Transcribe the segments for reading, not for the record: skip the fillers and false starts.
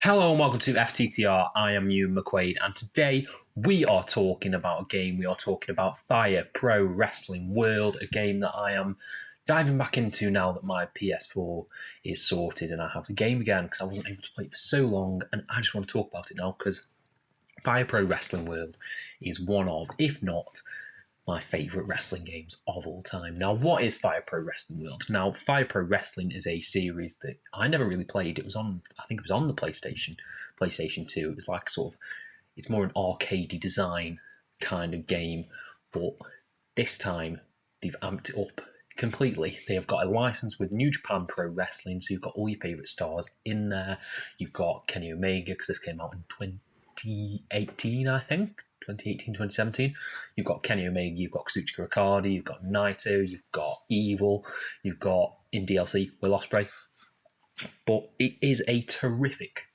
Hello and welcome to FTTR. I am Ewan McQuaid, and today we are talking about a game. We are talking about Fire Pro Wrestling World, a game that I am diving back into now that my PS4 is sorted and I have the game again because I wasn't able to play it for so long, and I just want to talk about it now because Fire Pro Wrestling World is one of, if not my favourite wrestling games of all time. Now, what is Fire Pro Wrestling World? Now, Fire Pro Wrestling is a series that I never really played. It was on, I think it was on the PlayStation 2. It was like it's more an arcadey design kind of game, but this time they've amped it up completely. They have got a license with New Japan Pro Wrestling, so you've got all your favourite stars in there. You've got Kenny Omega, because this came out in 2018, I think. 2018, 2017. You've got Kenny Omega, you've got Kazuchika Okada, you've got Naito, you've got Evil, you've got in DLC Will Ospreay. But it is a terrific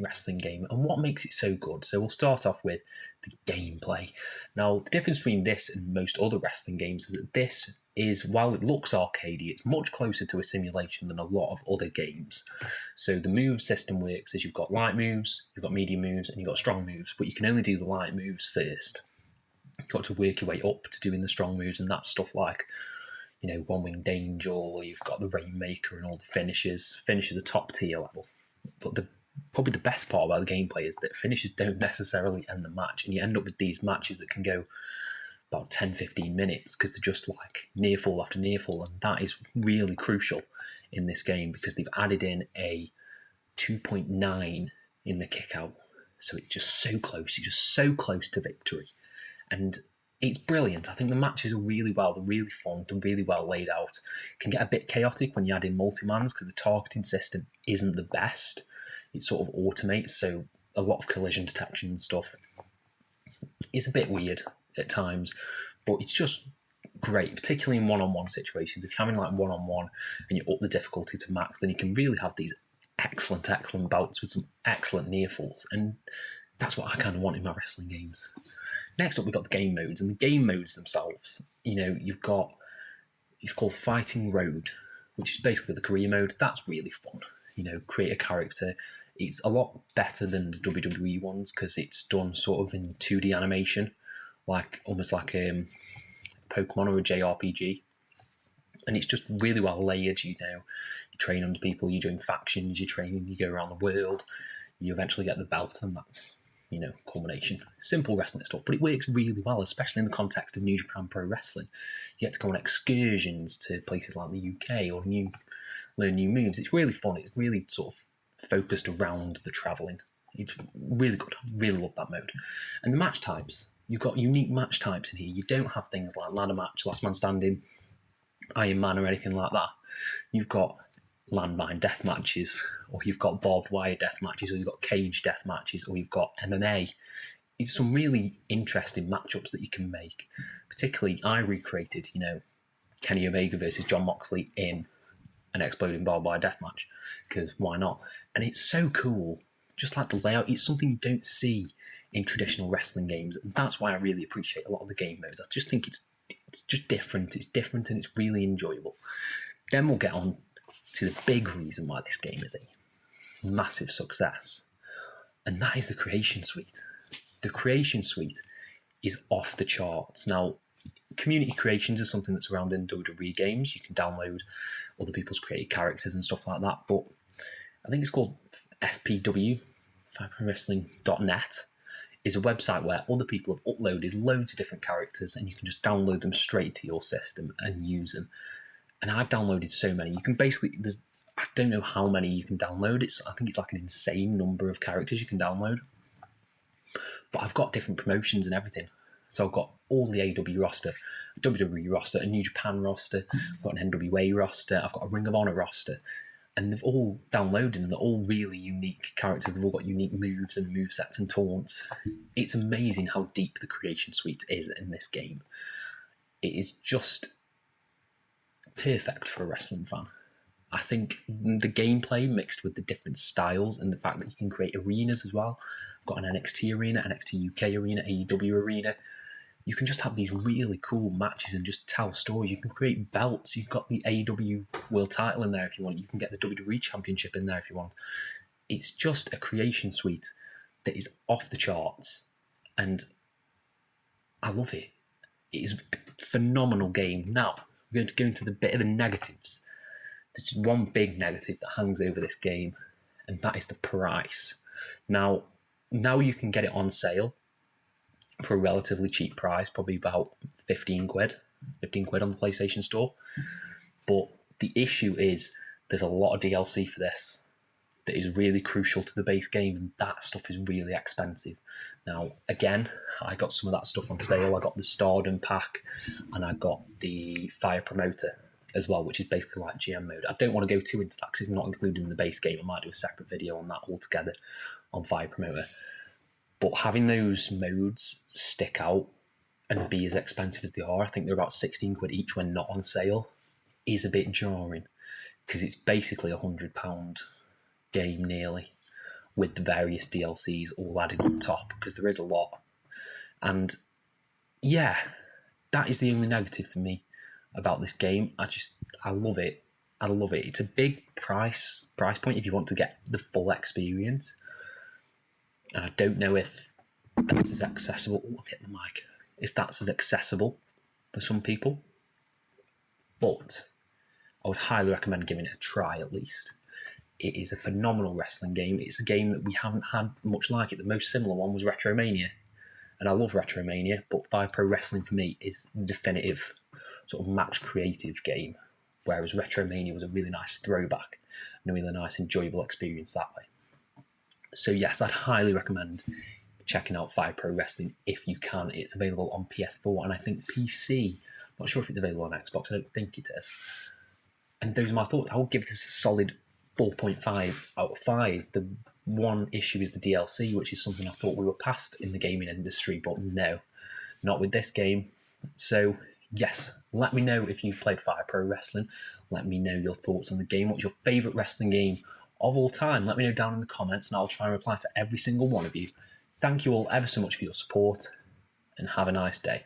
wrestling game. And what makes it so good? So we'll start off with the gameplay. Now, the difference between this and most other wrestling games is that this is, while it looks arcadey, it's much closer to a simulation than a lot of other games. So the move system works as you've got light moves, you've got medium moves, and you've got strong moves, but you can only do the light moves first. You've got to work your way up to doing the strong moves, and that's stuff like, One Winged Angel, or you've got the Rainmaker and all the finishes. Finishes are top tier level. But probably the best part about the gameplay is that finishes don't necessarily end the match, and you end up with these matches that can go about 10-15 minutes because they're just like near fall after near fall, and that is really crucial in this game because they've added in a 2.9 in the kick out, so it's just so close. You're just so close to victory, and it's brilliant. I think the matches are really well, they're really fun, they're really well laid out. It can get a bit chaotic when you add in multi-mans because the targeting system isn't the best. It sort of automates, so a lot of collision detection and stuff is a bit weird at times, but it's just great, particularly in one-on-one situations. If you're having like one-on-one and you up the difficulty to max, then you can really have these excellent bouts with some excellent near falls, and that's what I kind of want in my wrestling games. Next up, we've got the game modes, and the game modes themselves, you've got, it's called Fighting Road, which is basically the career mode. That's really fun. Create a character. It's a lot better than the WWE ones because it's done sort of in 2D animation, almost like a Pokemon or a JRPG. And it's just really well layered, you train under people, you join factions, you train, you go around the world, you eventually get the belt, and that's, culmination. Simple wrestling stuff, but it works really well, especially in the context of New Japan Pro Wrestling. You get to go on excursions to places like the UK or learn new moves. It's really fun. It's really sort of focused around the travelling. It's really good. I really love that mode. And the match types, you've got unique match types in here. You don't have things like ladder match, last man standing, Iron Man or anything like that. You've got landmine death matches, or you've got barbed wire death matches, or you've got cage death matches, or you've got MMA. It's some really interesting matchups that you can make. Particularly, I recreated, Kenny Omega versus John Moxley in an exploding barbed wire death match, because why not? And it's so cool. Just like the layout, it's something you don't see in traditional wrestling games. And that's why I really appreciate a lot of the game modes. I just think it's just different. It's different and it's really enjoyable. Then we'll get on to the big reason why this game is a massive success. And that is the Creation Suite. The Creation Suite is off the charts. Now, community creations is something that's around in WWE games. You can download other people's created characters and stuff like that. But I think it's called FPW, FireProWrestling.net, is a website where other people have uploaded loads of different characters and you can just download them straight to your system and use them. And I've downloaded so many. You can basically, I don't know how many you can download. I think it's like an insane number of characters you can download. But I've got different promotions and everything. So I've got all the AW roster, a WWE roster, a New Japan roster, I've got an NWA roster, I've got a Ring of Honor roster. And they've all downloaded and they're all really unique characters. They've all got unique moves and movesets and taunts. It's amazing how deep the Creation Suite is in this game. It is just perfect for a wrestling fan. I think the gameplay mixed with the different styles and the fact that you can create arenas as well. I've got an NXT arena, NXT UK arena, AEW arena. You can just have these really cool matches and just tell stories. You can create belts. You've got the AEW World title in there if you want. You can get the WWE Championship in there if you want. it's just a creation suite that is off the charts, and I love it. It is a phenomenal game. Now, we're going to go into the bit of the negatives. There's just one big negative that hangs over this game, and that is the price. Now you can get it on sale for a relatively cheap price, probably about 15 quid on the PlayStation Store. But the issue is there's a lot of DLC for this that is really crucial to the base game, and that stuff is really expensive. Now, again, I got some of that stuff on sale. I got the Stardom pack, and I got the Fire Promoter as well, which is basically like GM mode. I don't want to go too into that because it's not included in the base game. I might do a separate video on that altogether on Fire Promoter. But having those modes stick out and be as expensive as they are, I think they're about 16 quid each when not on sale, is a bit jarring, because it's basically £100 game nearly, with the various DLCs all added on top, because there is a lot. And yeah, that is the only negative for me about this game. I love it. I love it. It's a big price point if you want to get the full experience. And I don't know if that's as accessible. Oh, I'll hit the mic. If that's as accessible for some people. But I would highly recommend giving it a try at least. It is a phenomenal wrestling game. It's a game that we haven't had much like it. The most similar one was Retromania. And I love Retromania, but Fire Pro Wrestling for me is the definitive sort of match creative game. Whereas Retromania was a really nice throwback and a really nice, enjoyable experience that way. So yes, I'd highly recommend checking out Fire Pro Wrestling if you can. It's available on PS4 and I think PC. Not sure if it's available on Xbox. I don't think it is. And those are my thoughts. I would give this a solid 4.5 out of 5. The one issue is the DLC, which is something I thought we were past in the gaming industry, but no, not with this game. So yes, let me know if you've played Fire Pro Wrestling. Let me know your thoughts on the game. What's your favourite wrestling game of all time? Let me know down in the comments and I'll try and reply to every single one of you. Thank you all ever so much for your support and have a nice day.